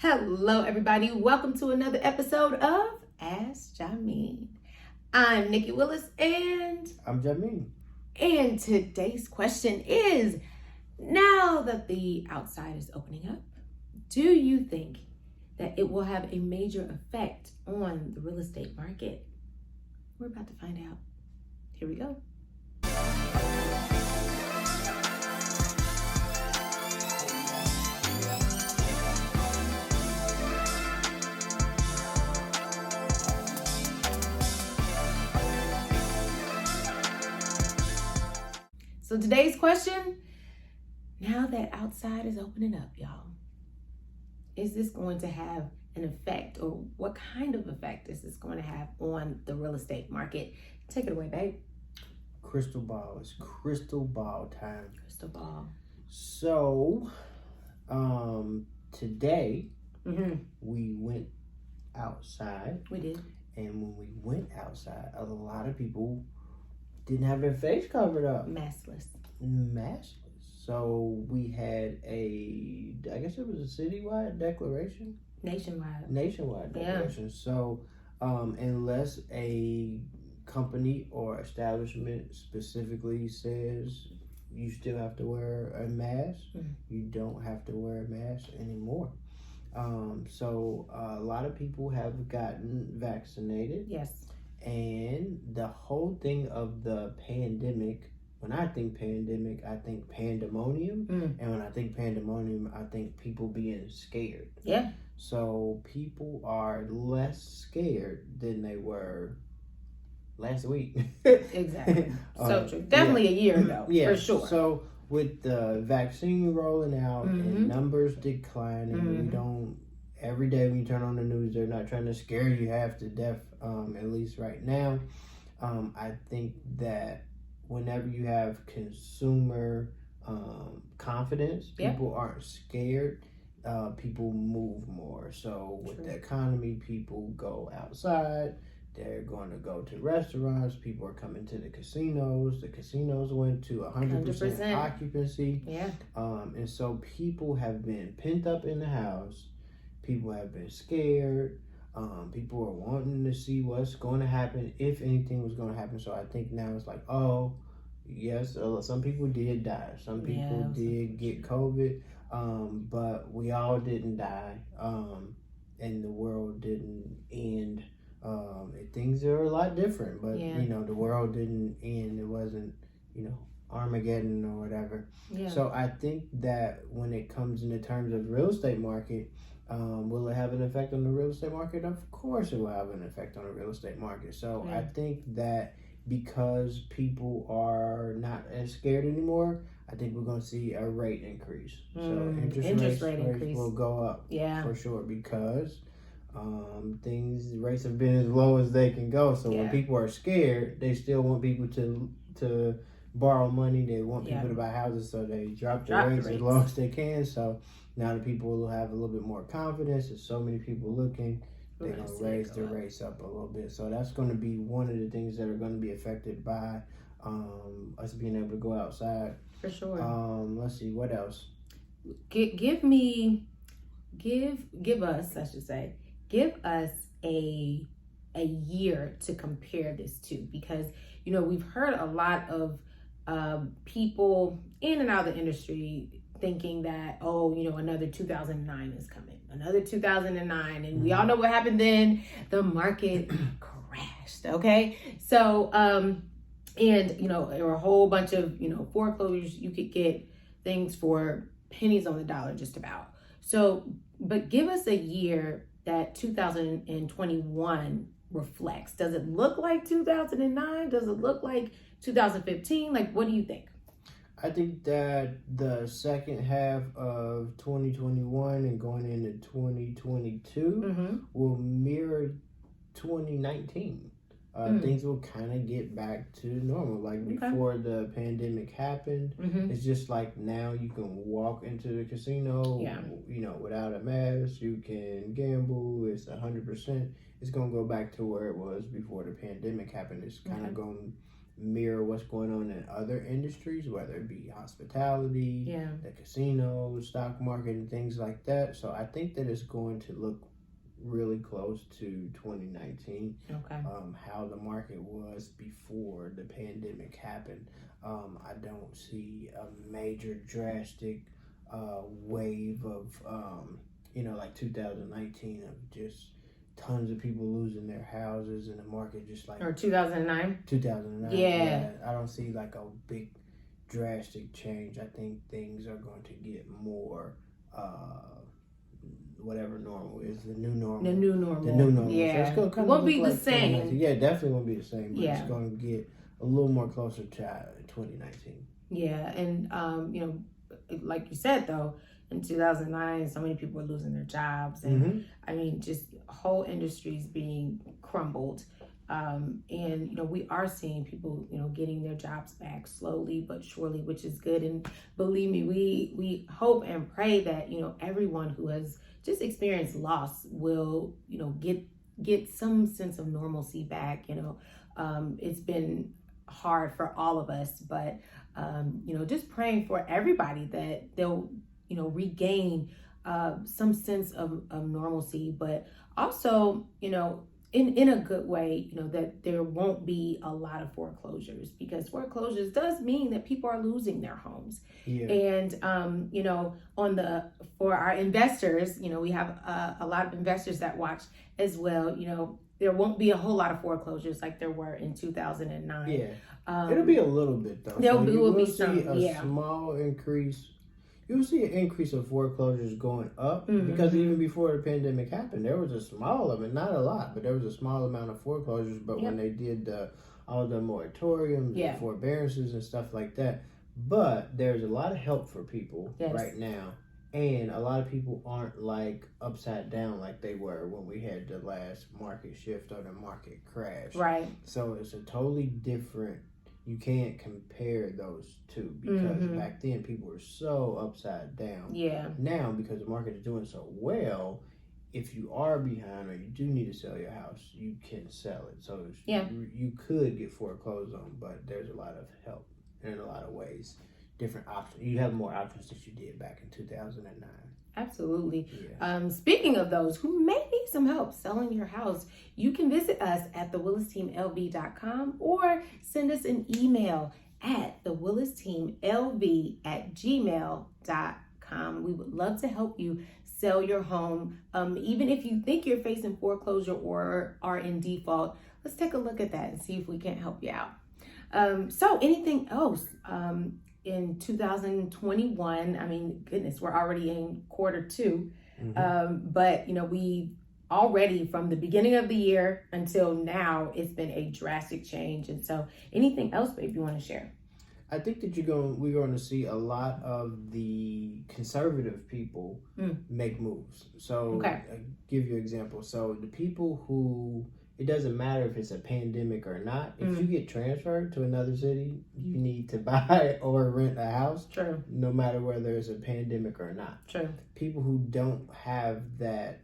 Hello, everybody. Welcome to another episode of Ask Jameen. I'm Nikki Willis, and I'm Jameen. And today's question is: now that the outside is opening up, do you think that it will have a major effect on the real estate market? We're about to find out. Here we go. So today's question, now that outside is opening up, y'all, is this going to have an effect, or what kind of effect is this going to have on the real estate market? Take it away, babe. Crystal ball. It's crystal ball time. Crystal ball. So, today we went outside. We did. And when we went outside, a lot of people didn't have their face covered up. Maskless. So we had I guess it was a citywide declaration? Nationwide declaration. Yeah. So unless a company or establishment specifically says you still have to wear a mask, you don't have to wear a mask anymore. So a lot of people have gotten vaccinated. Yes. And the whole thing of the pandemic, when I think pandemic, I think pandemonium. And when I think pandemonium, I think people being scared. Yeah. So people are less scared than they were last week. Exactly. So true. Definitely a year ago, for sure. So with the vaccine rolling out and numbers declining, we don't... Every day when you turn on the news, they're not trying to scare you half to death, at least right now. I think that whenever you have consumer confidence, people aren't scared. People move more. So with the economy, people go outside. They're going to go to restaurants. People are coming to the casinos. The casinos went to 100% occupancy. Yeah. And so people have been pent up in the house. People have been scared. People are wanting to see what's going to happen, if anything was going to happen. So I think now it's like, oh, yes, some people did die. Some people did get COVID, but we all didn't die, and the world didn't end. Things are a lot different, but, the world didn't end. It wasn't, Armageddon or whatever. Yeah. So I think that when it comes into terms of the real estate market, will it have an effect on the real estate market? Of course it will have an effect on the real estate market. So I think that because people are not as scared anymore, I think we're going to see a rate increase. So interest rate increase will go up for sure, because rates have been as low as they can go. So when people are scared, they still want people to borrow money. They want people to buy houses, so they drop the rates as low as they can. So now the people will have a little bit more confidence. There's so many people looking. They're going to raise the rates up a little bit. So that's going to be one of the things that are going to be affected by us being able to go outside. For sure. Let's see, what else? Give us a year to compare this to, because we've heard a lot of people in and out of the industry thinking that, another 2009 is coming, another 2009, and we all know what happened then. The market crashed. Okay, so there were a whole bunch of foreclosures. You could get things for pennies on the dollar, just about. So, but give us a year that 2021 reflects. Does it look like 2009? Does it look like 2015? Like, what do you think? I think that the second half of 2021 and going into 2022 will mirror 2019. Things will kind of get back to normal. Like before the pandemic happened, it's just like now you can walk into the casino, without a mask. You can gamble. It's 100%. It's going to go back to where it was before the pandemic happened. It's kind of going mirror what's going on in other industries, whether it be hospitality, the casinos, stock market, and things like that. So I think that it's going to look really close to 2019. How the market was before the pandemic happened. I don't see a major drastic wave of like 2019 of just tons of people losing their houses and the market just like, or 2009. Yeah, I don't see like a big drastic change. I think things are going to get more whatever normal is, the new normal. Yeah, so it's it won't be the same. Yeah, it definitely won't be the same, but it's going to get a little more closer to 2019. Yeah, and like you said though, in 2009, so many people were losing their jobs, and I mean, just whole industries being crumbled. And we are seeing people, getting their jobs back slowly but surely, which is good. And believe me, we hope and pray that everyone who has just experienced loss will get some sense of normalcy back. It's been hard for all of us, but just praying for everybody that they'll regain some sense of normalcy, but also in a good way, that there won't be a lot of foreclosures, because foreclosures does mean that people are losing their homes. And for our investors, we have a lot of investors that watch as well. There won't be a whole lot of foreclosures like there were in 2009. It'll be a little bit though. There will be some small increase. You'll see an increase of foreclosures going up, because even before the pandemic happened, there was a small amount, not a lot, but there was a small amount of foreclosures. But when they did all the moratoriums and forbearances and stuff like that, but there's a lot of help for people right now. And a lot of people aren't like upside down like they were when we had the last market shift or the market crash. Right. So it's a totally different. You can't compare those two, because back then people were so upside down. Now, because the market is doing so well, if you are behind or you do need to sell your house, you can sell it. So you could get foreclosed on, but there's a lot of help in a lot of ways. Different options. You have more options than you did back in 2009. Absolutely. Speaking of those who may need some help selling your house, you can visit us at thewillisteamlv.com or send us an email at thewillisteamlv@gmail.com. We would love to help you sell your home. Even if you think you're facing foreclosure or are in default, let's take a look at that and see if we can't help you out. So anything else? In 2021, I mean, goodness, we're already in quarter two. But, we already, from the beginning of the year until now, it's been a drastic change. And so anything else, babe, you want to share? I think that we're going to see a lot of the conservative people make moves. So I'll give you an example. So the people who, it doesn't matter if it's a pandemic or not. If you get transferred to another city, you need to buy or rent a house. True. No matter whether it's a pandemic or not. True. People who don't have that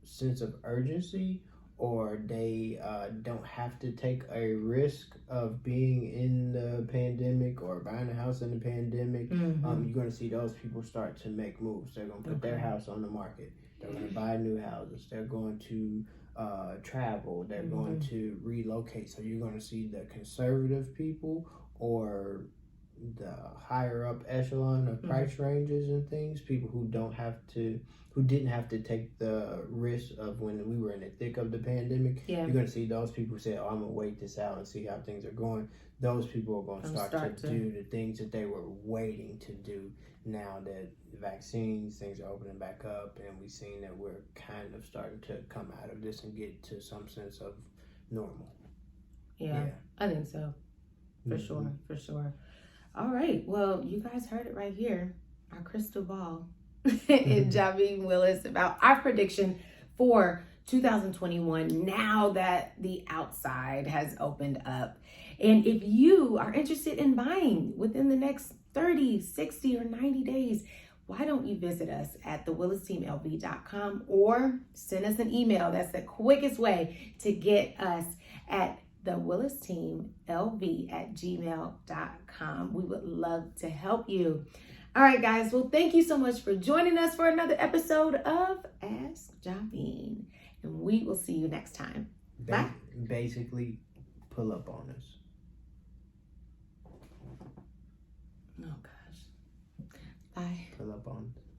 sense of urgency, or they don't have to take a risk of being in the pandemic or buying a house in the pandemic, you're going to see those people start to make moves. They're going to put their house on the market. They're going to buy new houses. They're going to travel. They're going to relocate. So you're going to see the conservative people, or the higher up echelon of price ranges and things, people who didn't have to take the risk of when we were in the thick of the pandemic. You're going to see those people say, I'm going to wait this out and see how things are going. Those people are going to start to do the things that they were waiting to do. Now that the vaccines, things are opening back up, and we've seen that we're kind of starting to come out of this and get to some sense of normal. Yeah. I think so. For sure. All right. Well, you guys heard it right here. Our crystal ball in Jameen Willis about our prediction for 2021 now that the outside has opened up. And if you are interested in buying within the next 30, 60, or 90 days, why don't you visit us at thewillisteamlv.com or send us an email. That's the quickest way to get us at thewillisteamlv@gmail.com. We would love to help you. All right, guys. Well, thank you so much for joining us for another episode of Ask Jameen. And we will see you next time. Bye. Basically, pull up on us. Oh, gosh. Bye. Pull up on us.